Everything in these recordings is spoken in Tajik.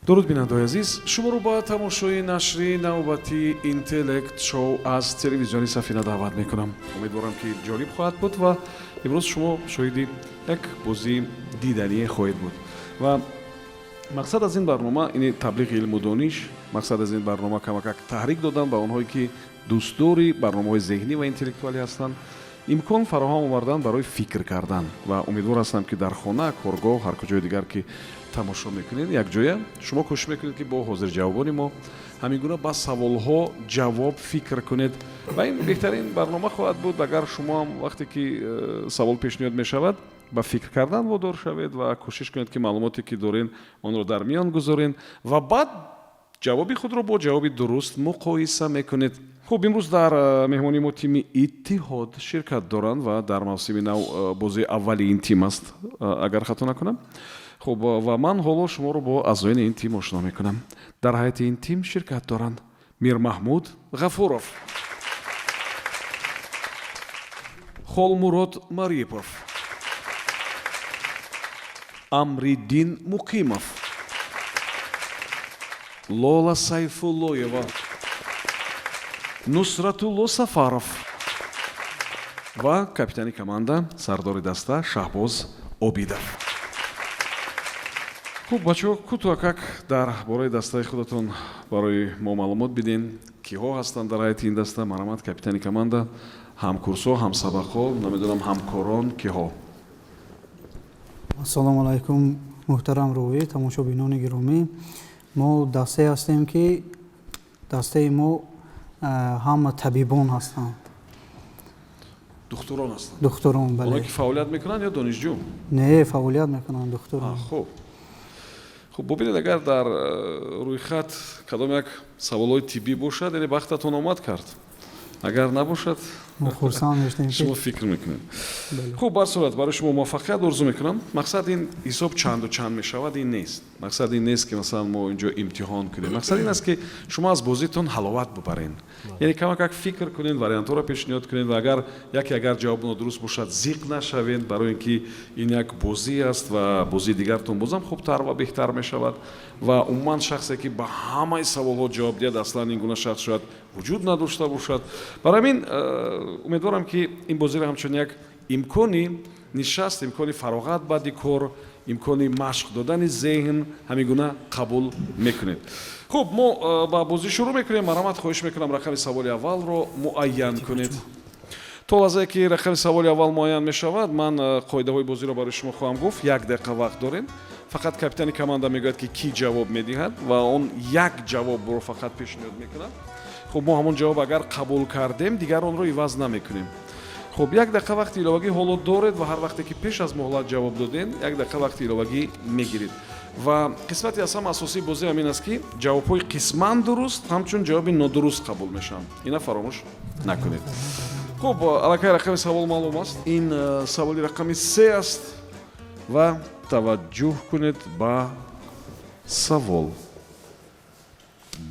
дуруд бинандаи азиз, шуморо ба тамошои нашри навбати интеллект шоу аз телевизиони Сафина даъват мекунам. Умедворам ки ҷолиб хоҳад буд ва имрӯз шумо шоҳиди як бозии дидание хоҳед буд. Ва мақсад аз ин барнома ини таблиғи илму дониш, мақсад аз ин барнома камакак таҳрик додан ба онҳое ки дӯстдори барномаҳои зеҳнӣ ва интеллектуалӣ ҳастанд, имкон фароҳам овардан барои фикр кардан. Ва умедвор ҳастам ки дар хона, коргоҳ, ҳар куҷои дигар ки тамошо мекунед якҷоя шумо кӯшиш мекунед ки бо ҳозирҷавобони мо ҳамин гуна ба саволҳо ҷавоб фикр кунед. Ва ин беҳтарин барнома хоҳад буд агар шумо ҳам вақте ки савол пешниҳод мешавад ба фикр кардан водор шавед ва кӯшиш кунед ки маълумоте ки доред онро дар миён гузоред ва баъд ҷавоби худро бо ҷавоби дуруст муқоиса мекунед. хуб, имрӯз дар меҳмонии мо тими иттиҳод ширкат доранд ва дар мавсими нав бозии аввали ин тим аст, агар хато накунам. хуб, ва ман ҳоло шуморо бо аъзоини ин тим ошно мекунам. дар ҳайати ин тим ширкат доранд Мирмаҳмуд Ғафуров, Холмурод Марипов, Амриддин Муқимов, Лола Сайфуллоева, Нусратулло Сафаров ва капитани команда сардори даста Шаҳбоз Обидов. хуб, бачаҳо, кӯтоҳакак дар бораи дастаи худатон барои мо маълумот биден. Киҳо ҳастанд дар ҳайати ин даста? Марамат, капитани команда, ҳамкурсҳо, ҳамсабақҳо, намедонам ҳамкорон киҳо? ассалому алайкум муҳтарам рӯӣ, тамошобинони гиромӣ. Мо дастае ҳастем ки дастаи мо ҳама табибон ҳастанд. духтурон ҳастанд? духтурон, бале. Онҳое ки фаъолият мекунанд ё донишҷӯ? Не, фаъолият мекунанд духтурон. хуб, бубинед, агар дар рӯйхат кадом як саволҳои тиббӣ бошад, яъне бахтатон омад кард. Агар набошад, мо хурсанд мештем ки шумо фикр мекунед. хуб, бар сурат барои шумо муваффақият орзу мекунам. мақсад ин ҳисоб чанду чанд мешавад, ин нест. мақсад ин нест ки масалан мо инҷо имтиҳон кунем. мақсад ин аст ки шумо аз бозитон ҳаловат бубарен. яъне камакак фикр кунед, вариантҳоро пешниҳод кунед ва агар агар ҷавоб нодуруст бошад, зиқ нашавед, барои ин ки ин як бозӣ аст ва бозии дигартон бозам хубтар ва беҳтар мешавад. ва умуман шахсе ки ба ҳамаи саволҳо ҷавоб диҳад, аслан ин гуна шахс шояд вуҷуд надошта бошад. барои ҳамин умедворам ки ин бозиро ҳамчун як имкони нишаст, имкони фароғат баъди кор, имкони машқ додани зеҳн ҳамин гуна қабул мекунед. хуб, мо ба бозӣ шурӯъ мекунем. марамат, хоҳиш мекунам рақами саволи аввалро муайян кунед. то лаҳзае ки рақами саволи аввал муайян мешавад, ман қоидаҳои бозиро барои шумо хоҳам гуфт. 1 дақиқа вақт дорем. фақат капитани команда мегӯяд ки кӣ ҷавоб медиҳад ва он як ҷавобро фақат пешниҳод мекунад. хуб, мо ҳамон ҷавоб агар қабул кардем, дигар онро иваз намекунем. хуб, 1 дақиқа вақти иловагӣ ҳоло доред ва ҳар вақте ки пеш аз моҳлат ҷавоб доден, 1 дақиқа вақти иловагӣ мегиред. ва қисмати аз ҳама асосии бозӣ ҳамин аст ки ҷавобҳои қисман дуруст ҳамчун ҷавоби нодуруст қабул мешаванд. ина фаромӯш накунед. хуб, аллакай рақами савол маълум аст. ин саволи рақами 3 аст ва таваҷҷӯҳ кунед ба савол.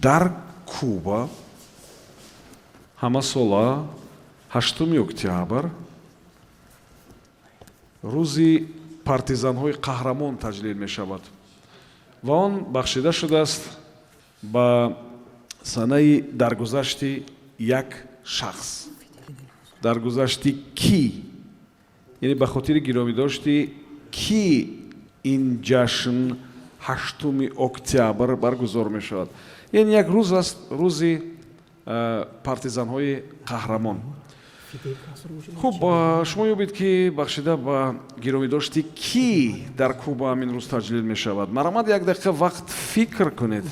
дар Куба ҳамасола 8 октябр рӯзи партизанҳои қаҳрамон таҷлил мешавад ва он бахшида шудааст ба санаи даргузашти як шахс. даргузашти кӣ? яъне ба хотири гиромидошти кӣ ин ҷашн 8 октябр баргузор мешавад? яъне як рӯз аст, рӯзи партизанҳои қаҳрамон. хуб, шумо ёбед ки бахшида ба гиромидошти кӣ дар Куба ҳамин рӯз таҷлил мешавад? марамад, 1 дақиқа вақт фикр кунед.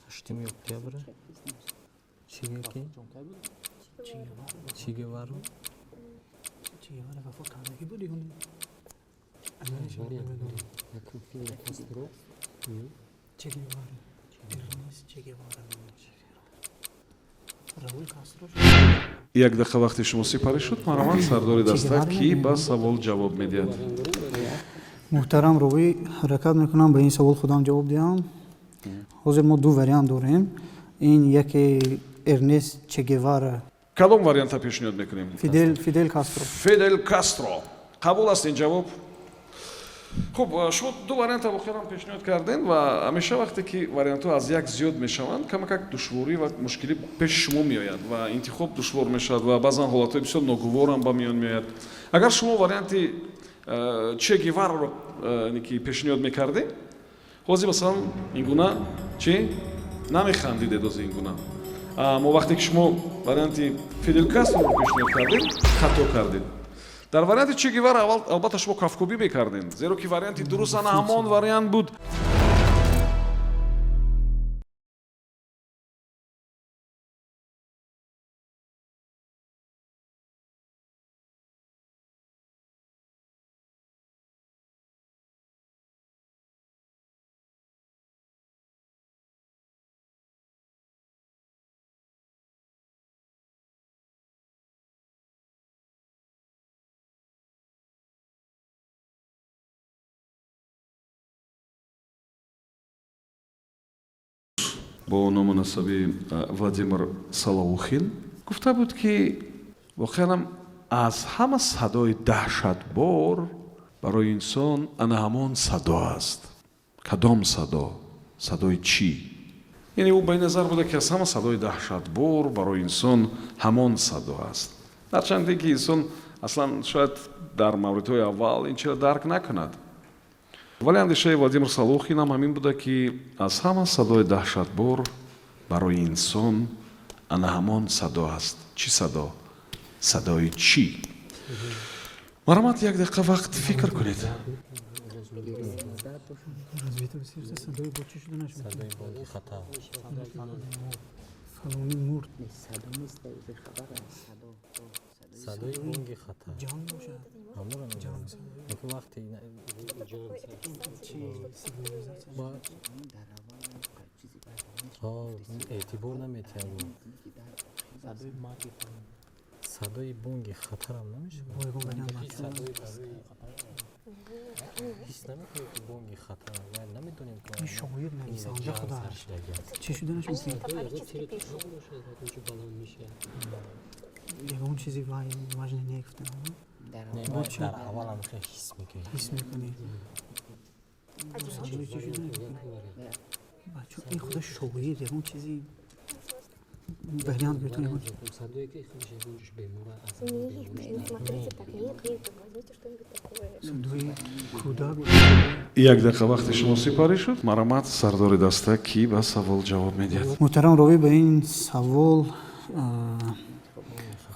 Штим октябрь. Чигаки. Чигевару. Чигевара вафот кардаги буд ё не? Чигевара. Эрнест Чигевара. Раул Кастро. як дақиқа вақти шумо сипарӣ шуд маромад сардори даста ки ба савол ҷавоб медиҳад. Муҳтарам ровӣ, ҳаракат мекунам ба ин савол худам ҷавоб диҳам. ҳозир мо ду вариант дорем. Ин яке Эрнест Че Гевара. кадом варианта пешниҳод мекунем? Фидель Кастро. Фидель Кастро. қабул аст ин ҷавоб? хуб, шумо ду варианта вохирам пешниҳод кардем ва ҳамеша вақте ки вариантҳо аз як зиёд мешаванд камакак душворӣ ва мушкилӣ пеши шумо меояд ва интихоб душвор мешавад ва баъзан ҳолатҳои бисёр ногуворам ба миён меояд. агар шумо варианти Че Гевараро пешниҳод мекардем, ҳозир масалан ин гуна чи намехандиде дози ин гуна. аммо вақте ки шумо варианти Фидель Кастроро пешниҳод кардем, хато кардед. дар варианти Че Гевара албатта шумо кафкубӣ мекардем, зеро ки варианти дуруст ана ҳамон вариант буд. бо номунасаби Владимир Солоухин гуфта буд ки воқеан аз ҳама садои даҳшатбор барои инсон ана ҳамон садо аст. кадом садо? садои чӣ? яъне ӯ ба ин назар буда ки аз ҳама садои даҳшатбор барои инсон ҳамон садо аст. ҳарчанде ки инсон аслан шояд дар мавридҳои аввал ин чиро дарк накунад. вале андешаи Владимир Солоухин ҳам ҳамин буда ки аз ҳама садои даҳшатбор барои инсон ана ҳамон садо аст. чӣ садо? садои чӣ? маромад як дақиқа вақт фикр кунед. صدای بانگ خطر جان باشد. همون جان یک وقتی اعتبار نمیتیم صدای بانگ خطر هم نمیشه حس نمیکنیم که بانگ خطر و نمیدونیم که این شاید نویسنده خدا چی شده نشون دیگه اون چیزی واجنه نگفتم در اول هم خیلی حس میکنی بچه این خدا شاید اون چیزی بیان بتونیم صدایی که خودش ازش بیموره صدای کودک як дақиқа вақти шумо сипарӣ шуд маромад сардори даста ки ба савол ҷавоб медиҳад. محترم روی به این سوال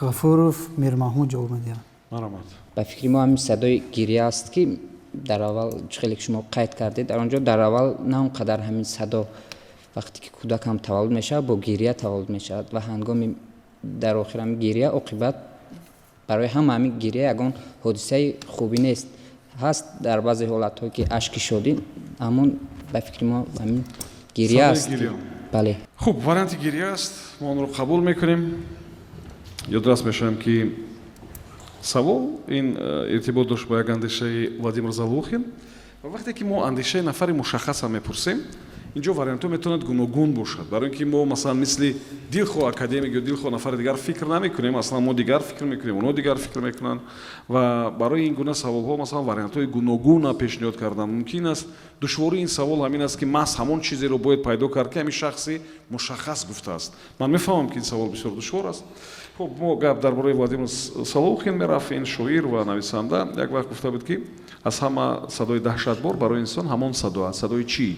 غفورов میرمحمود جواب میدهد. маромад ба фикри мо ҳамин садои гирия аст ки дар аввал хеле ки шумо қайд кардед дар онҷо дар аввал на он қадар ҳамин садо вақте ки кӯдакам таваллуд мешавад бо гирия таваллуд мешавад ва ҳангоми дар охир ҳамин гирия оқибат барои ҳама ҳамин гирия ягон ҳодисаи хубӣ нест ҳаст дар баъзе ҳолатҳое ки ашки шодӣ аммо ба фикри мо ҳамин гирия аст. бале хуб варианти гирия аст мо онро қабул мекунем. ёдрас мешавем ки савол ин иртибот дошт ба як андешаи Владимир Солоухин ва вақте ки мо андешаи нафари мушаххаса мепурсем инҷо вариантҳо метавонад гуногун бошад барои ин ки мо масалан мисли дилхоҳ академик ё дилхоҳ нафари дигар фикр намекунем аслан мо дигар фикр мекунем онҳо дигар фикр мекунанд ва барои ин гуна саволҳо масалан вариантҳои гуногуна пешниҳод кардан мумкин аст. душвории ин савол ҳамин аст ки маҳз ҳамон чизеро бояд пайдо кард ки ҳамин шахси мушаххас гуфтааст. ман мефаҳмам ки ин савол бисёр душвор аст. хуб мо гап дар бораи Владимир Солоухин мерафт. ин шоир ва нависанда як вақт гуфта буд ки аз ҳама садои даҳшатбор барои инсон ҳамон садо аст. садои чӣ?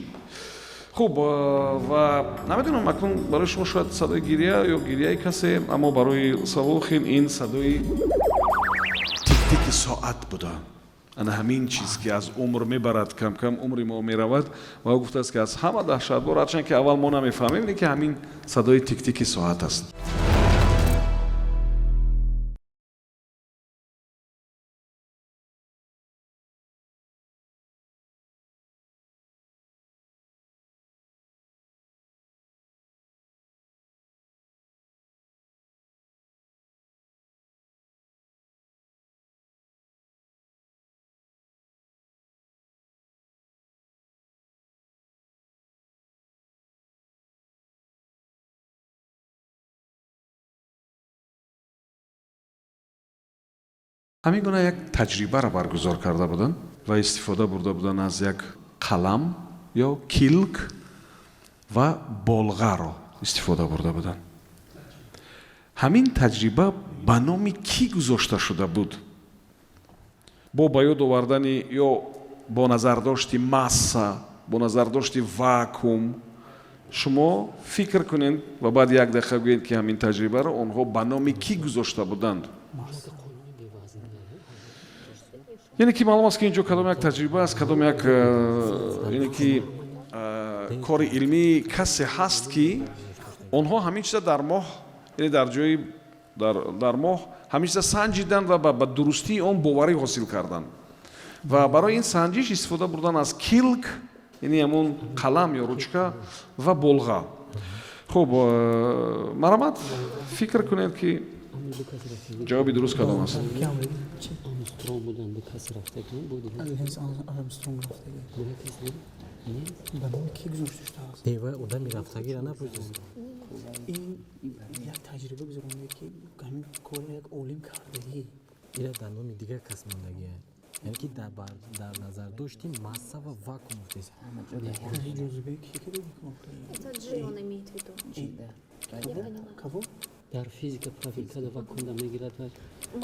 хуб ва намедонам акнун барои шумо шояд садои гирия ё гирияи касе аммо барои Солоухин ин садои тик-тики соат буда. ана ҳамин чиз ки аз умр мебарад кам кам умри мо меравад ва ӯ гуфтааст ки аз ҳама даҳшатбор ҳарчанд ки аввал мо намефаҳмем ин ки ҳамин садои тиктики соат аст. ҳамин гуна як таҷрибаро баргузор карда буданд ва истифода бурда буданд аз як қалам ё килк ва болғаро истифода бурда буданд. ҳамин таҷриба ба номи кӣ гузошта шуда буд? бо ба ёд овардани ё бо назардошти масса, бо назардошти вакуум шумо фикр кунед ва баъд як дақиқа гӯед ки ҳамин таҷрибаро онҳо ба номи кӣ гузошта буданд. яъне ки маълум аст ки инҷо кадом як таҷриба аст, кадом як яъне ки кори илмии касе ҳаст ки онҳо ҳамин чиза дар моҳ яъне дар ҷои дар моҳ ҳамин чиза санҷиданд ва ба дурустии он боварӣ ҳосил карданд ва барои ин санҷиш истифода бурдан аз килк яъне ҳамон қалам ё ручка ва болға. хуб марҳамат фикр кунед ки ҷавоби дуруст кадом аст. Армстронг будан ду кас рафтагӣ буд. Армстронг рафтагӣ. ба номи ки гузошта шудааст? Девай одами рафтагира напурсид. ин як таҷриба гузаронда ки ҳамин кори як олим кардагӣ. Ира дар номи дигар кас мондагия. Яъне ки дар назар дошти масса ва вакуум гуфтед. ҷозибаи ки Это G он имеет в виду. Я поняла. каво Дар физика профилкада вакуумда мегирад ва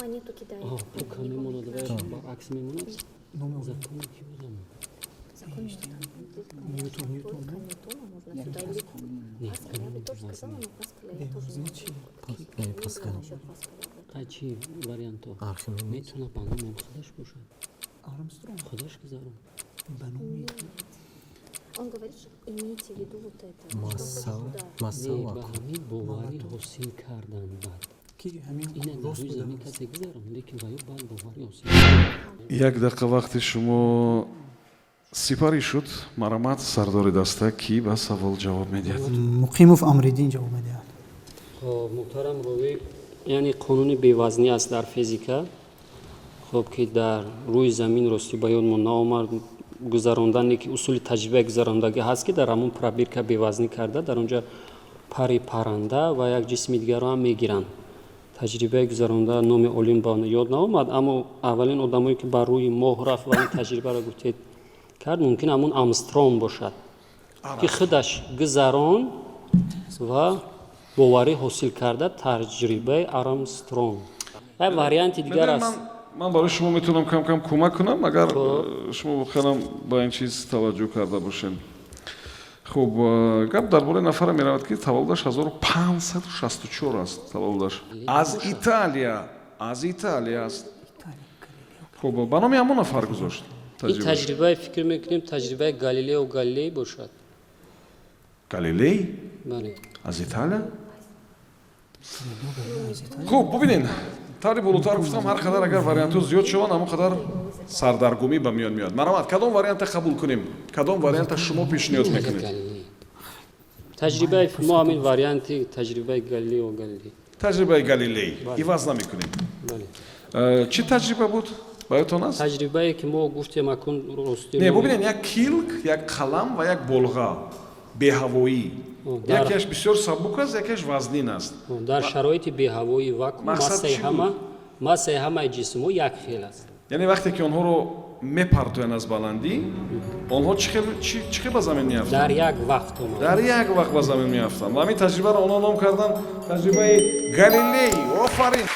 Монету кидает. пука мемонад ва акс мемонад. номи Закони ки будам. Закон Ньютон Ньютона можно сюда или Паскаль. Я бы тоже сказала, но Паскаля я тоже не знаю. Паскаль. Насчет Паскаля. А чи варианто? Архимед. Метавона ба номи худаш бошад. Армстронг Худаш гузарон. ба номи Он говорит, что имейте в виду вот это. Масса масса Не, ба вакуум. ҳамин боварӣ ҳосил кардан баъд. ки ҳамин Ина дар рост рӯи замин будааст. касе гузарон, лекин ва ё баъд боварӣ ҳосил. як дақиқа вақти шумо сипарӣ шуд. марҳамат сардори даста ки ба савол ҷавоб медиҳад. муқимов амриддин ҷавоб медиҳад. خب محترم روی یعنی قانون بیوزنی است در فیزیکا خب که در روی زمین راستی به یاد من نآمد گذراندن که اصول تجربه گذراندگی هست که در همون پرابیرکا بیوزنی کرده در اونجا پری پرنده و یک جسم دیگر رو هم میگیرن تجربه گذرانده نام علم به یاد نآمد اما اولین آدمایی که بر روی ماه رفت و این تجربه را گفتید کرد ممکن همون آرمسترونگ باشد که خودش گذران و боварӣ ҳосил карда таҷрибаи Армстронг. Ва варианти дигар аст. ман барои шумо метавонам кам кам кӯмак кунам агар шумо бохелам ба ин чиз таваҷҷӯҳ карда бошед. хуб гап дар бораи нафаре меравад ки таваллудаш 1564 аст. таваллудаш аз Италия аст. хуб ба номи ҳамон нафар гузошт ин таҷрибаи фикр мекунем таҷрибаи Галилео Галилей бошад. галилей бале аз Италия. хуб бубинед таври болотар гуфтам ҳар қадар агар вариантҳо зиёд шаванд ҳамон қадар сардаргумӣ ба миён меояд. марҳамат кадом варианта қабул кунем, кадом варианта шумо пешниҳод мекунед? Галилей. Таҷрибаи мо ҳамин варианти таҷрибаи Галилео Галилей. таҷрибаи галилей иваз намекунем. бале чӣ таҷриба буд ба ёдтон аст? таҷрибае ки мо гуфтем акун рости не бубинед як килк як қалам ва як болға беҳавоӣ якеш бисёр сабук аст якеш вазнин аст. дар шароити беҳавои вакуум Мақсад чӣ буд? массаи ҳамаи ҷисмҳо як хел аст. яъне вақте ки онҳоро мепартоянд аз баландӣ онҳо чӣ хел ба замин меафтанд? дар як вақт омад. дар як вақт ба замин меафтанд ва ҳамин таҷрибаро онҳо ном карданд таҷрибаи галилей. офарин.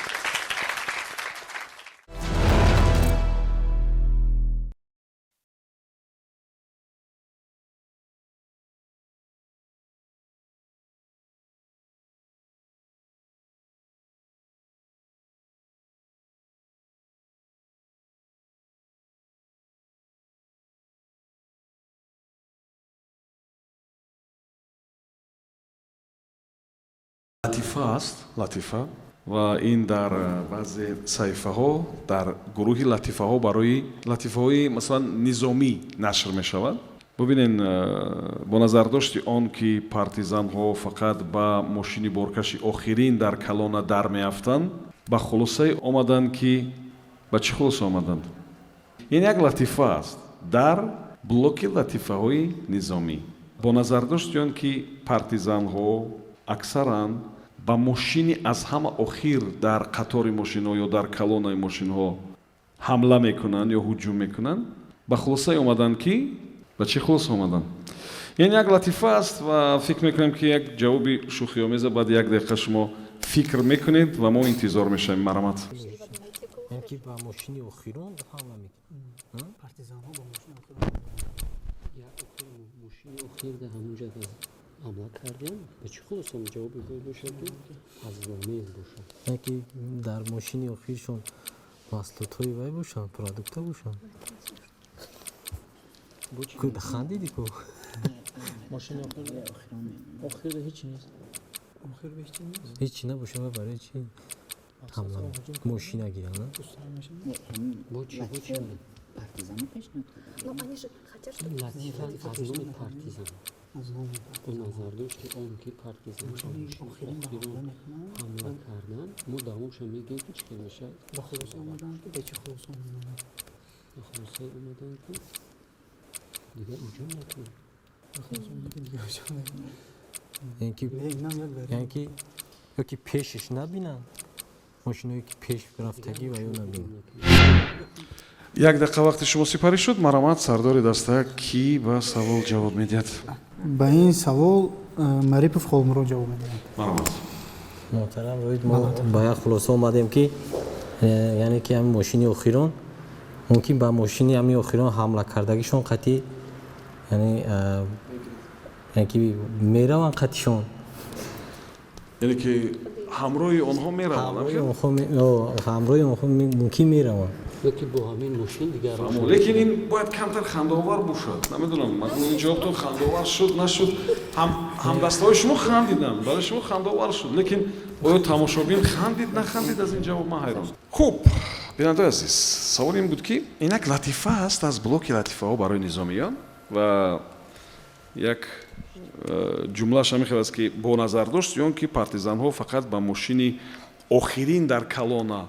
латифа аст, латифа ва ин дар баъзе саҳифаҳо дар гурӯҳи латифаҳо барои латифаҳои масалан низомӣ нашр мешавад. бубинен бо назардошти он ки партизанҳо фақат ба мошини боркаши охирин дар калона дар меафтанд ба хулосае омаданд ки ба чӣ хулоса омаданд? ин як латифа аст дар блоки латифаҳои низомӣ. бо назардошти он ки партизанҳо аксаран ба мошини аз ҳама охир дар қатори мошинҳо ё дар калонаи мошинҳо ҳамла мекунанд ё ҳуҷум мекунанд, ба хулосае омаданд ки ба чӣ хулоса омаданд? ин як латифа аст ва фикр мекунем ки як ҷавоби шӯхиомеза баъди як дақиқа шумо фикр мекунед ва мо интизор мешавем. марамат. یعنی که با ماشین اخیرون حمله میکنه. партизанҳо ба мошини охир мошини охир дар ҳамунҷа ҳамла кардем. ба чӣ хулоса ҷавоби бошад ки аз вомез бошад? یعنی که در ماشین اخیرشون محصولات های وای باشن، پروداکت باشن. کد خندیدی کو؟ ماشین آخر هیچ نیست. охир бештар нест. هیچی نباشه و برای چی حمله ماشین نگیرن؟ бо чӣ партизани пешниҳод Ну, они же хотят, чтобы латифа аз номи партизан аз номи бо назардошти он ки партизанҳо охирон ҳамла кардан мо давомша мегӯем ки чӣ мешавад? ба хулоса омаданд ки ба чӣ хулоса омаданд? ба хулосае омаданд ки дигар ҳуҷум накунем. ба хулоса омаданд ки дигар ҳуҷум накунем. یعنی که инам як вариант. یعنی که یا که پیشش نبینن ماشینایی که پیش رفتگی و یا نبینن. як дақиқа вақти шумо сипарӣ шуд. марамат, сардори даста, ки ба савол ҷавоб медиҳад? ба ин савол марипов холмурод ҷавоб медиҳад. марамат. محترم روید ما با یک خلاصه اومدیم که یعنی که همین ماشین اخیران ممکن با ماشین همین اخیران حمله کردگیشون قطعی یعنی که میرون قطعیشون یعنی که ҳамроҳи онҳо мераванд. همراه اونها ممکن میرون лекин бо ҳамин мошин дигар лекин ин бояд камтар хандаовар бошад. намедонам ин ҷавобтон хандаовар шуд нашуд. ҳамдастаҳои шумо хандиданд, барои шумо хандаовар шуд, лекин оё тамошобин хандид нахандид? аз ин ҷавоб ман ҳайрон. хуб, бинандаи азиз, саволи ин буд ки ин як латифа аст аз блоки латифаҳо барои низомиён ва як ҷумлааш ҳамин хел аст ки бо назардошти он ки партизанҳо фақат ба мошини охирин дар калона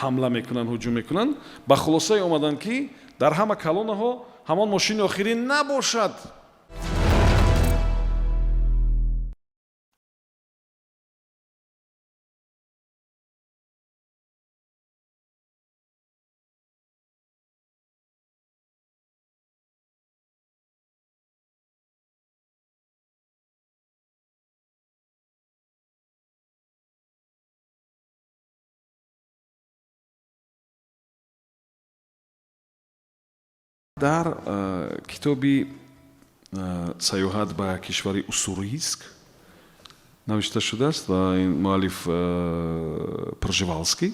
ҳамла мекунанд, ҳуҷум мекунанд, ба хулосае омаданд ки дар ҳама калонаҳо ҳамон мошини охирин набошад. дар китоби саёҳат ба кишвари уссурийск навишта шудааст ва ин муаллиф пржевалский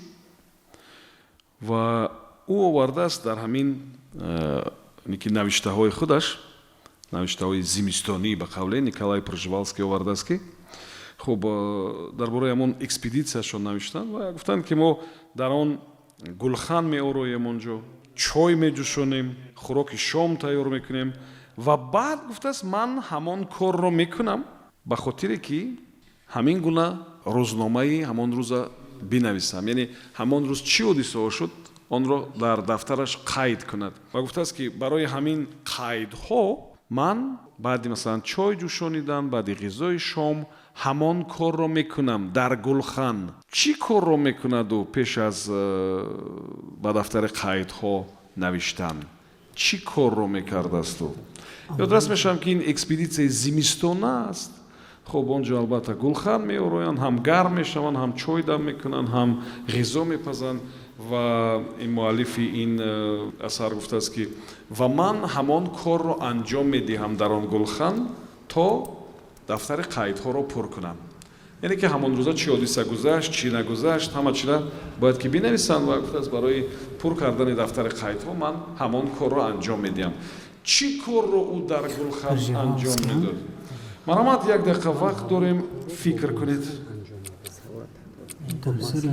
ва ӯ овардааст дар ҳамин навиштаҳои худаш, навиштаҳои зимистонӣ ба қавле Николай Пржевалский овардааст ки хуб дар бораи ҳамон экспедитсияшон навиштанд ва гуфтанд ки мо дар он гулхан меороем онҷо, чой меҷӯшонем, хӯроки шом тайёр мекунем ва баъд гуфтааст ман ҳамон корро мекунам ба хотире ки ҳамин гуна рӯзномаи ҳамон рӯза бинависам, яъне ҳамон рӯз чӣ ҳодисаҳо шуд онро дар дафтараш қайд кунад. ва гуфтааст ки барои ҳамин қайдҳо ман баъди масалан чой ҷӯшонидан, баъди ғизои шом ҳамон корро мекунам дар гулхан. чӣ корро мекунаду пеш аз ба дафтари қайдҳо навиштан? чӣ корро мекардасту? ёдрас мешавам ки ин экспедитсияи зимистона аст. хуб онҷо албатта гулхан меороянд, ҳам гарм мешаванд, ҳам чой дам мекунанд, ҳам ғизо мепазанд ва ин муаллифи ин асар гуфтааст ки ва ман ҳамон корро анҷом медиҳам дар он гулхан то дафтари қайдҳоро пур кунам. яъне ки ҳамон рӯза чӣ ҳодиса гузашт, чӣ нагузашт, ҳама чиро бояд ки бинависанд ва гуфтааст барои пур кардани дафтари қайдҳо ман ҳамон корро анҷом медиҳам. чӣ корро ӯ дар гулхан анҷом медод? марамат, як дақиқа вақт дорем, фикр кунед. Тарсари.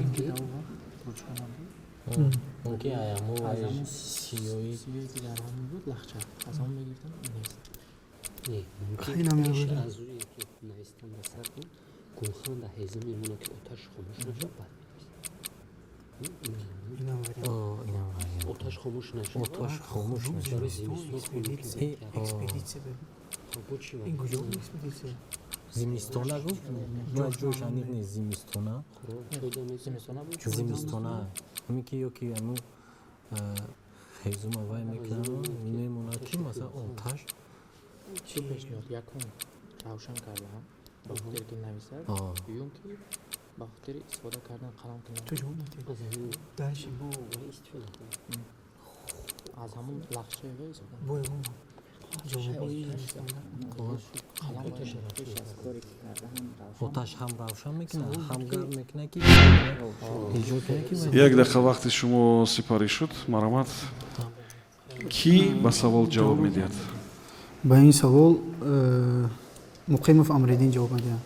اون که ایامو و سیوی دیگر هم بود لخچه از آن بگیفتم نیست خیلی نمی‌آورد. از روی که نوشتن به سر کن گلخان در حیزه میمونه که آتش خاموش نشه بعد می‌نویسی. آتش خاموش نشه آتش خاموش نشه برای زمستون خونی که خب بود چی این کجا بود اکسپدیسیه؟ زمستونه گفت ما جوش انیق نیست زمستونه زمستونه همین که یکی همون خیزوم وای میکنم میمونه که مثلا آتش چی پیشنهاد یکم روشن کردم با خاطر که نویسد بیوم که با خاطر استفاده کردن قلم که تو جا اومدی؟ درشی از همون لخچه وی زدم بای جوابایی آتش هم روشن میکنه هم گرم میکنه که ایجاد کنه که یک دقیقه وقتی شما سپاری شد مرحمت کی به سوال جواب میدهد با این سوال مقیمов امریدین جواب میدهد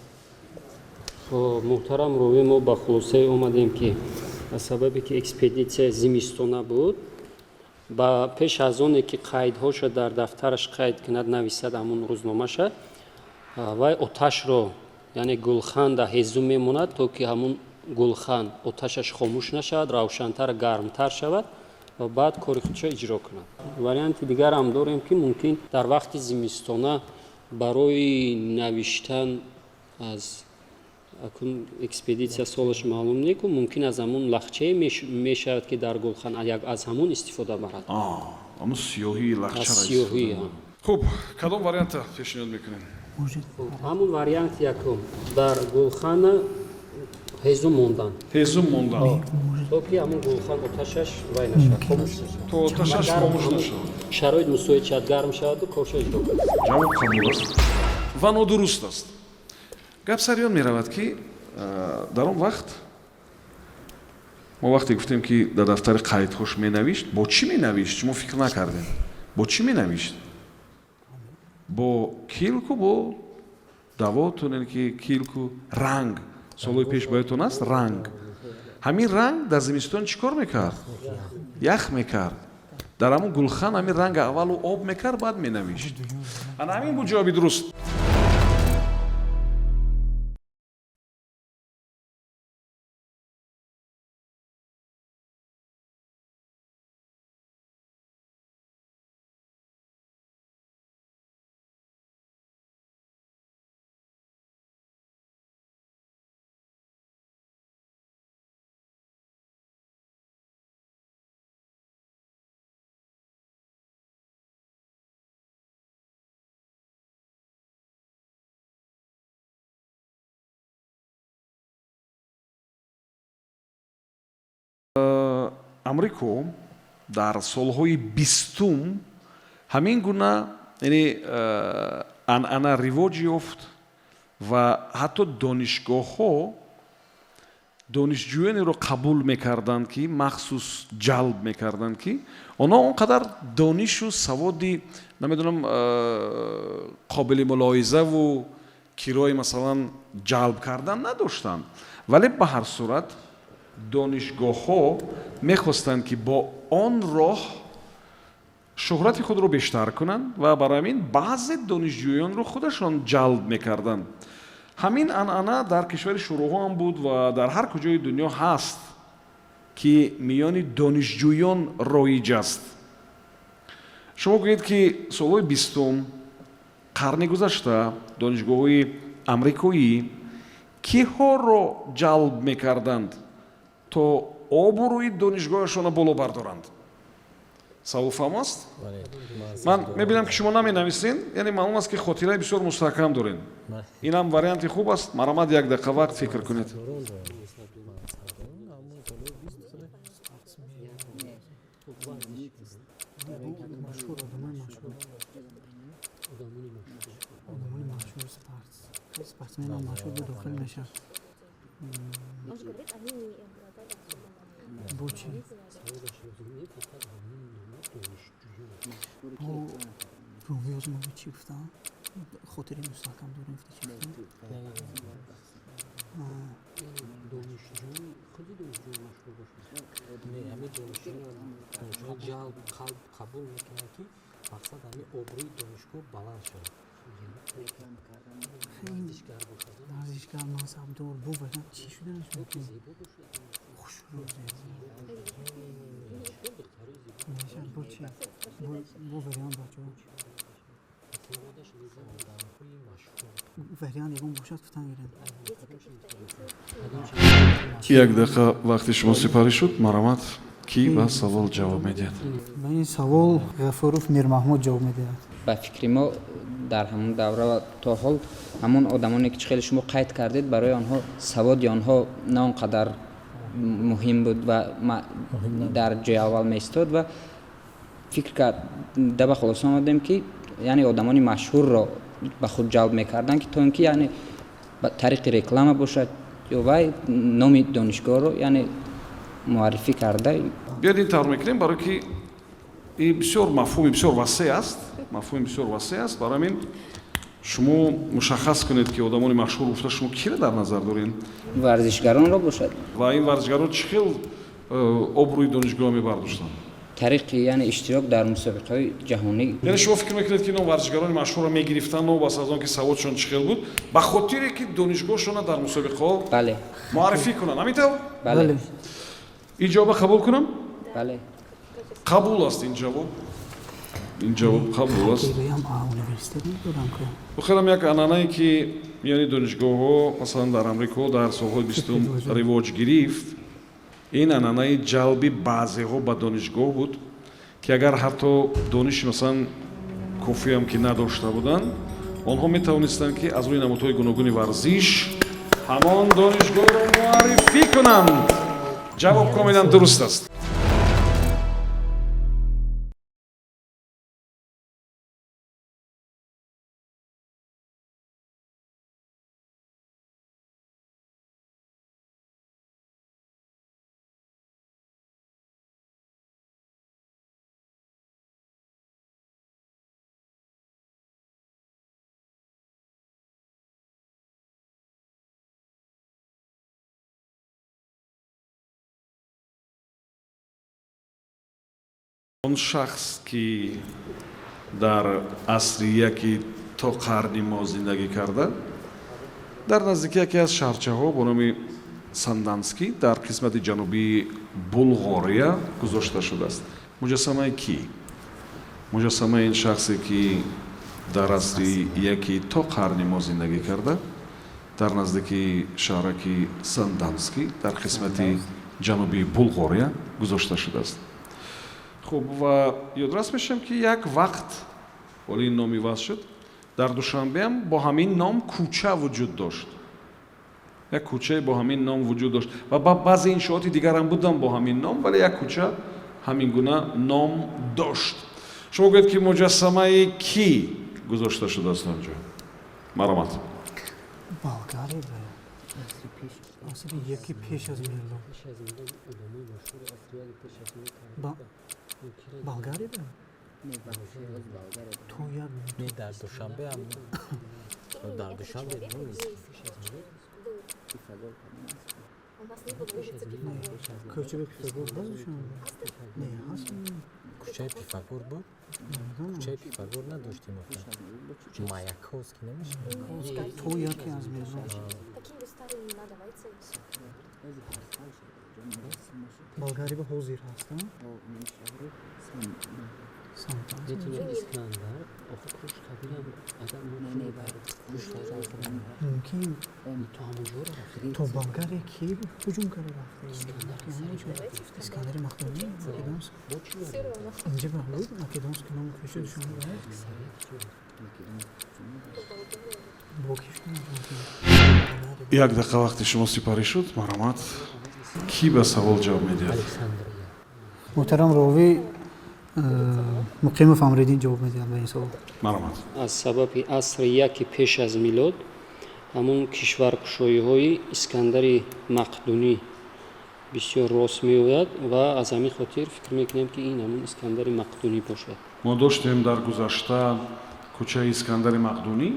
خب محترم روی ما با خلاصه اومدیم که به سببی که اکسپدیسیا زمستونه بود با پیش از اون که قیدهاشو در دفترش قید کند نویسد همون روزنامه‌ش و آتش رو یعنی گلخان در حیزو میموند تا که همون گلخان آتشش خاموش نشود روشنتر گرمتر شود و بعد کاری خودشو اجرا کند. وریانت دیگر هم داریم که ممکن در وقت زمستانه برای نوشتن از اکن اکسپدیسیا سالش معلوم نیست که ممکن از همون لخچه میشود که در گلخان یک از همون استفاده برد. همون سیاهی از لخچه سیاهی. خوب کدام وریانت پیشنهاد میکنین همون وریانت یکم در گلخانه حیزو موندن هیزم موندن تا که همون گلخان آتشش وای نشود خاموش نشود تو آتشش خاموش نشد شرایط مساعد شد گرم شود و کارش اجرا کنید. جواب قبول است و نادرست است گپ سریان میرود که در اون وقت ما وقتی گفتیم که در دفتر قیدهاش مینوشت با چی مینوشت شما فکر نکردین با چی مینوشت با کیلکو با دواتون یعنی که کیلکو رنگ سالهای پیش باید است رنگ همین رنگ در زمستان چیکار میکرد یخ میکرد در همون گلخان همین رنگ اول و آب میکرد بعد مینوشت انا همین بود جوابی درست амрико дар солҳои бистум ҳамин гуна яъне анъана ривоҷ ёфт ва ҳатто донишгоҳҳо донишҷӯёнеро қабул мекарданд ки махсус ҷалб мекарданд ки онҳо он қадар донишу саводи намедонам қобили мулоҳизаву кирои масалан ҷалб кардан надоштанд вале ба ҳар сурат донишгоҳҳо мехостанд ки бо он роҳ шӯҳрати худро бештар кунанд ва барои ҳамин баъзе донишҷӯёнро худашон ҷалб мекарданд ҳамин анъана дар кишвари шӯроҳо ҳам буд ва дар ҳар куҷои дунё ҳаст ки миёни донишҷӯён роиҷ аст шумо гӯед ки солҳои бистум қарни гузашта донишгоҳҳои амрикоӣ киҳоро ҷалб мекарданд то обрӯи донишгоҳашона боло бардоранд савол фаҳм аст ман мебинам ки шумо наменависен яъне маълум аст ки хотираи бисёр мустаҳкам доред инам варианти хуб аст марамад як дақиқа вақт фикр кунед رومی از ما چی گفتم؟ خاطری مستحکم داریم چی گفتم؟ ҳамин донишҷӯ ҷалб қалб қабул мекунад ки мақсад ҳамин обрӯи донишгоҳ баланд шавад. варзишгар мансабдор бубарам чӣ шуданаш хушрӯ бу вариант бачаҳо вариант ягон бошад футан гирем. як дақиқа вақти шумо сипарӣ шуд. Маромад кӣ ба савол ҷавоб медиҳад? ба ин савол ғафуров мирмаҳмуд ҷавоб медиҳад. ба фикри мо дар ҳамон давра ва то ҳол ҳамон одамоне ки хеле шумо қайд кардед барои онҳо саводи онҳо на он қадар муҳим буд ва дар ҷои аввал меистод ва фикр карда ба хулоса омадем ки яъне одамони машҳурро ба худ ҷалб мекарданд ки то ин ки яъне ба тариқи реклама бошад ё вай номи донишгоҳро яъне муаррифӣ карда. биёед ин тавр мекунем барое ки ин бисёр мафҳуми бисёр васеъ аст. мафҳуми бисёр васеъ аст. барои ҳамин шумо мушаххас кунед ки одамони машҳур гуфта шумо киро дар назар доред варзишгаронро бошад ва ин варзишгарон чӣ хел обрӯи донишгоҳ мебардоштанд? тариқи яъне иштирок дар мусобиқаҳои ҷаҳонӣ. яъне шумо фикр мекунед ки ино варзишгарони машҳурро мегирифтанд нобаст аз он ки саводшон чӣ хел буд ба хотире ки донишгоҳшона дар мусобиқаҳо бале муаррифӣ кунанд. ҳамин тавр бале ин ҷавоба қабул кунам? бале қабул аст ин ҷавоб. ин ҷавоб қабул аст. университет медорам ки бухелам як анъанае ки миёни донишгоҳҳо масалан дар амрико дар солҳои бистум ривоҷ гирифт. ин анъанаи ҷалби баъзеҳо ба донишгоҳ буд ки агар ҳатто дониши масалан кофиам ки надошта буданд онҳо метавонистанд ки аз рӯи намудҳои гуногуни варзиш ҳамон донишгоҳро муаррифӣ кунанд. ҷавоб комилан дуруст аст. он шахс ки дар асри яки то қарни мо зиндагӣ карда дар наздики яке аз шаҳрчаҳо бо номи Санданский дар қисмати ҷанубии Булғория гузошта шудааст. муҷассамаи кӣ? муҷассамаи ин шахсе ки дар асри яки то қарни мо зиндагӣ карда дар наздики шаҳраки Санданский дар қисмати ҷанубии Булғория гузошта шудааст. хуб ва ёдрас мешавем ки як вақт оли ин номи ваз шуд дар Душанбеам бо ҳамин ном кӯча вуҷуд дошт. як кӯчае бо ҳамин ном вуҷуд дошт ва баъзе иншооти дигарам буданд бо ҳамин ном вале як кӯча ҳамин гуна ном дошт. шумо гӯед ки муҷассамаи кӣ гузошта шудааст онҷо? маромад. болгари асри яки пеш аз миллон болгари то як не дар душанбе ҳам дар душанбе кӯчаи пифагор базушон не ҳаст кӯчаи пифагор буд кӯчаи пифагор надоштем маякҳост ки намешавад то яке аз миллон болгари ба ҳозир ҳастам мумкин то болгария ки ҳуҷум карда рафта искандари махдуми македонск инҷа баҳлуд македонск ном кӯшид шумо як дақиқа вақти шумо сипарӣ шуд. маромад кӣ ба савол ҷавоб медиҳад? муҳтарам ровӣ муқимов амриддин ҷавоб медиҳад ба ин савол. маромад. аз сабаби асри яки пеш аз милод ҳамон кишваркушоиҳои искандари мақдунӣ бисёр рост меояд ва аз ҳамин хотир фикр мекунем ки ин ҳамон искандари мақдунӣ бошад. мо доштем дар гузашта кӯчаи искандари мақдунӣ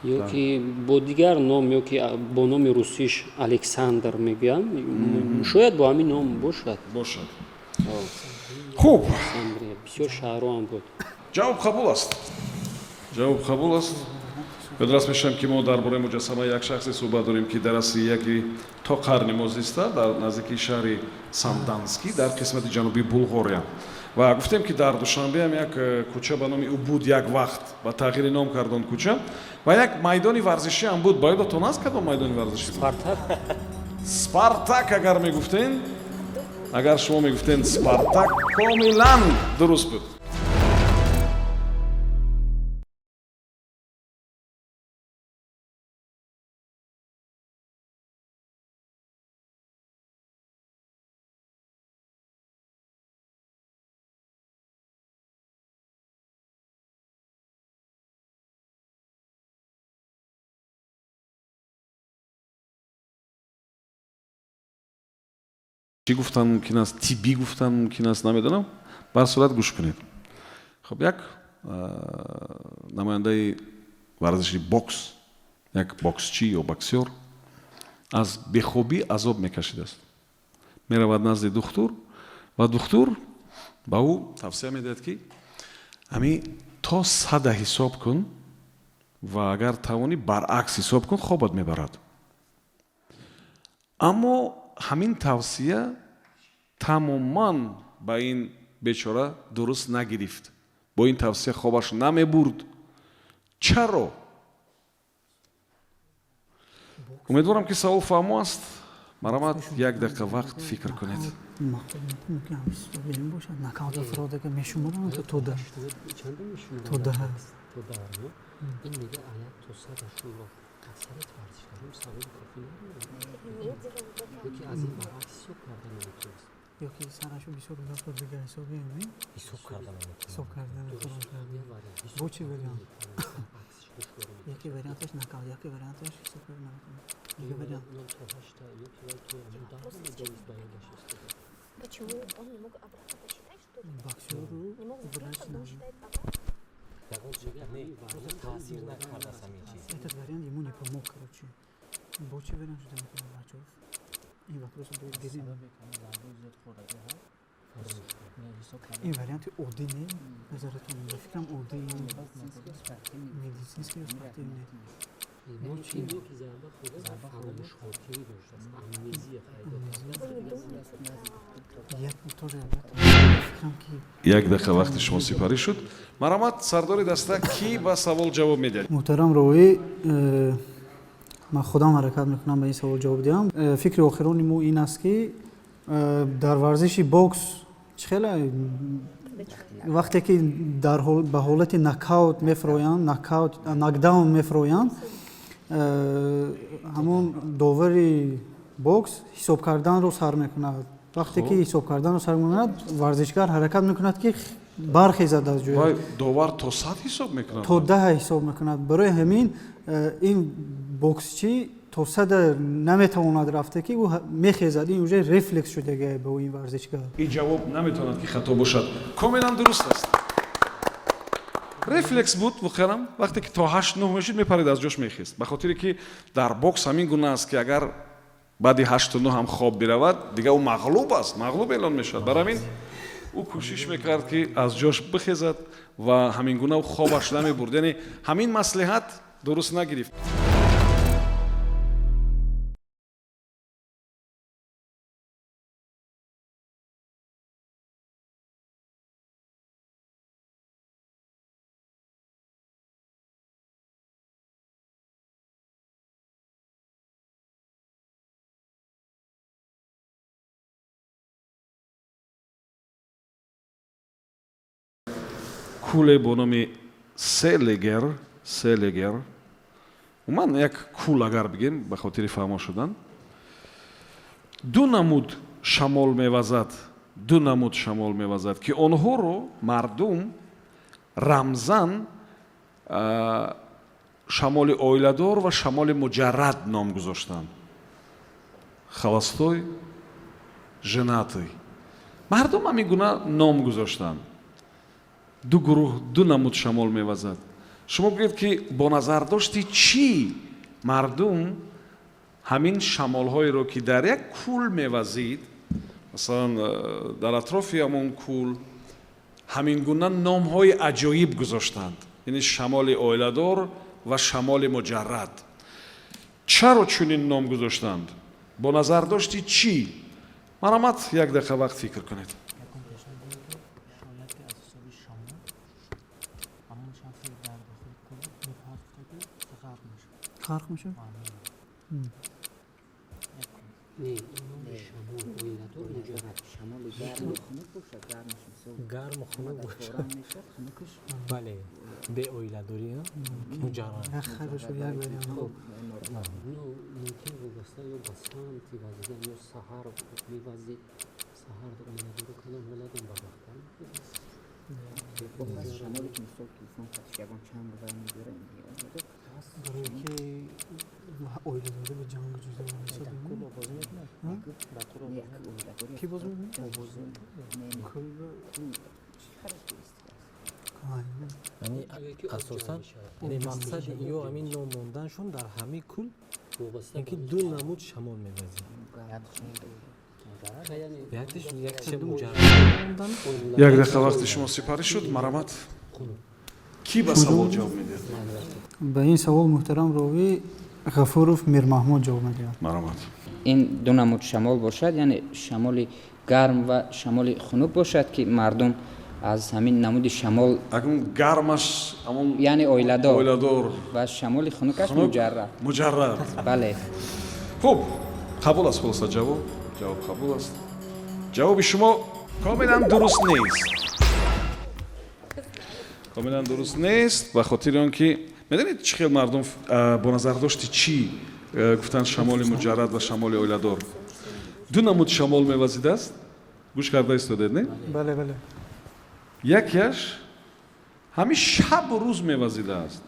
ёки бо дигар ном ёки бо номи русиш Александр мегӯям, шояд бо ҳамин ном бошад. бошад. хуб, Александрия бисёр шаҳрҳо ҳам буд. ҷавоб қабул аст. ҷавоб қабул аст. ёдрас мешавам ки мо дар бораи муҷассамаи як шахсе суҳбат дорем ки дар асли яки то қарни мозиста дар наздики шаҳри Санданский дар қисмати ҷануби Булғория. ва гуфтем ки дар Душанбе ҳам як кӯча ба номи ӯ буд, як вақт ба тағйири ном кардон кӯча ва як майдони варзишӣ ҳам буд. ба ёдатон аст кадом майдони варзишӣ буд? Спартак. Спартак агар мегуфтен, агар шумо мегуфтен Спартак, комилан дуруст буд. чӣ гуфтан мумкин аст, тиббӣ гуфтан мумкин аст, намедонам. бар сурат гӯш кунед. хуб, як намояндаи варзиши бокс, як боксчӣ ё боксёр аз бехобӣ азоб мекашидааст. меравад назди духтур ва духтур ба ӯ тавсия медиҳад ки ҳами то 100 ҳисоб кун ва агар тавонӣ баръакс ҳисоб кун, хобат мебарад. аммо ҳамин тавсия тамоман ба ин бечора дуруст нагирифт. бо ин тавсия хобаш намебурд. чаро? умедворам ки савол фаҳмо аст. марамад як дақиқа вақт фикр кунед. این میگه آیا تو صدشون رو اکثریت ورزشکاران سواری کافی ندارن یکی از این برعکس حساب کردن نمیتونست یکی سرشو بسیار بزرگ دیگه حسابی همین حساب کردن حساب کردن فرام کردن با چی وریانت یکی وریانتش نکال یکی وریانتش حساب کردن دیگه وریانت Почему он не мог обратно посчитать, что боксеру не мог сделать, когда он считает пока? таъсир накард аз ҳамин чиз. этот вариант ему не помог, короче. Бо чӣ вариант шуда мекунад бачаҳо? ин вақт просто дидем. ин варианти оддӣ не назаратон. ба фикрам оддӣ медицинский ё спортивный. як дақиқа вақти шумо сипарӣ шуд. марамад, сардори даста, ки ба савол ҷавоб медиҳад? муҳтарам роӣ, ман худам ҳаракат мекунам ба ин савол ҷавоб диҳам. фикри охирони мо ин аст ки дар варзиши бокс хеле вақте ки ба ҳолати нокаут мефироянд, нокдаун мефироянд, ҳамон довари бокс ҳисоб карданро сар мекунад. вақте ки ҳисоб карданро сар мекунад, варзишгар ҳаракат мекунад ки бархезад аз ҷоя. довар то 100 ҳисоб мекунад? то 10 ҳисоб мекунад. барои ҳамин ин боксчӣ то 100 наметавонад рафта ки ӯ мехезад. ин уже рефлекс шудагае ба ин варзишгар. ин ҷавоб наметавонад ки хато бошад. комилан дуруст аст. рефлекс буд мухтарам. вақте ки то 8-9 мешуд, мепарид аз ҷош мехест. ба хотире ки дар бокс ҳамин гуна аст ки агар баъди 8-9 ҳам хоб биравад, дига ӯ мағлуб аст, мағлуб эълон мешавад. бар ҳамин ӯ кӯшиш мекард ки аз ҷош бихезад ва ҳамин гуна ӯ хобаш намебурд. яъне ҳамин маслиҳат дуруст нагирифт. куле бо номи Селегер, уман як кул агар бигем ба хотири фаҳмо шудан, ду намуд шамол мевазад, ки онҳоро мардум рамзан шамоли оиладор ва шамоли муҷаррад ном гузоштанд. холостой, женатый. мардум ҳамин гуна ном гузоштанд. ду гурӯҳ ду намуд шамол мевазад. шумо гӯед ки бо назардошти чӣ мардум ҳамин шамолҳоеро ки дар як кӯл мевазид, масалан дар атрофи ҳамон кӯл ҳамин гуна номҳои аҷоиб гузоштанд, яъне шамоли оиладор ва шамоли муҷаррад. чаро чунин ном гузоштанд? бо назардошти чӣ? марҳамат, як дақиқа вақт фикр кунед. ғарқ мешавад? гарм хунук бошад. бале бе оиладорӣ муҷаррад як хайрашо як барем. мумкин вобаста ё ба самти вазидан ё саҳар мевазид, саҳар оиладорӣ калон валадан ба вақтан барое ки оиладорӣ ба ҷангу ҷуза ки боз яъне асосан мақсади ё ҳамин ном монданшон дар ҳамин кӯл ки ду намуд шамол мевазид. якчиша муҷаррад мондан. як дақиқа вақти шумо сипарӣ шуд. марҳамат, кӣ ба савол ҷавоб медиҳад? ба ин савол муҳтарам ровӣ ғафуров мирмаҳмуд ҷавоб медиҳад. марҳамат. ин ду намуд шамол бошад, яъне шамоли гарм ва шамоли хунук бошад ки мардум аз ҳамин намуди шамол, акун гармаш ҳамон яъне оиладор оиладор ва шамоли хунукаш муҷаррад. муҷаррад. бале хуб, қабул аст хулоса ҷавоб қабул аст. ҷавоби шумо комилан дуруст нест. комилан дуруст нест, ба хотири он ки медонед чӣ хел мардум бо назардошти чӣ гуфтанд шамоли муҷаррад ва шамоли оиладор. ду намуд шамол мевазидааст. гӯш карда истодед, не? бале бале. якяш ҳамин шабу рӯз мевазидааст.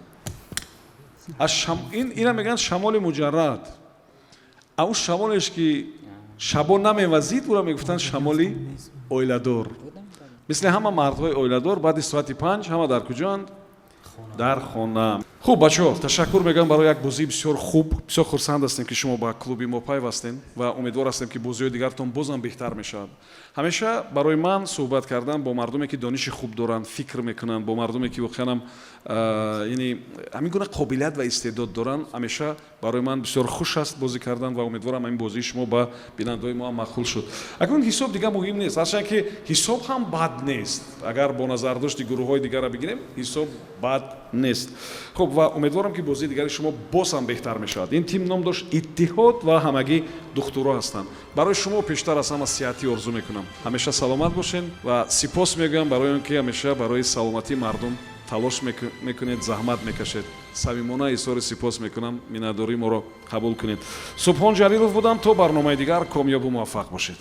ина мегӯянд шамоли муҷаррад. ау шамолеш ки шабо намевазид, уро мегуфтанд шамоли оиладор. мисли ҳама мардҳои оиладор баъди соати 5 ҳама дар куҷоанд? дар хона. хуб бачаҳо, ташаккур мегӯям барои як бозии бисёр хуб. бисёр хурсанд ҳастем ки шумо ба клуби мо пайвастем ва умедвор ҳастем ки бозиҳои дигартон бозам беҳтар мешавад. ҳамеша барои ман суҳбат кардан бо мардуме ки дониши хуб доранд, фикр мекунанд, бо мардуме ки воқеан ҳамин гуна қобилият ва истеъдод доранд, ҳамеша барои ман бисёр хуш аст бозӣ кардан ва умедворам ин бозии шумо ба бинандаҳои мо ҳам маъқул шуд. акун ҳисоб дигар муҳим нест, ҳарчанд ки ҳисоб ҳам бад нест. агар бо назардошти гурӯҳҳои дигарро бигирем, ҳисоб бад нест. хуб, ва умедворам ки бозии дигари шумо боз ҳам беҳтар мешавад. ин тим ном дошт иттиҳод ва ҳамагӣ духтуро ҳастанд. барои шумо пештар аз ҳама сиҳатӣ орзу мекунам. ҳамеша саломат бошед ва сипос мегӯям барои он ки ҳамеша барои саломатии мардум талош мекунед, заҳмат мекашед. самимона изҳори сипос мекунам, миннатдории моро қабул кунед. субҳон ҷалилов будам. то барномаи дигар комёбу муваффақ бошед.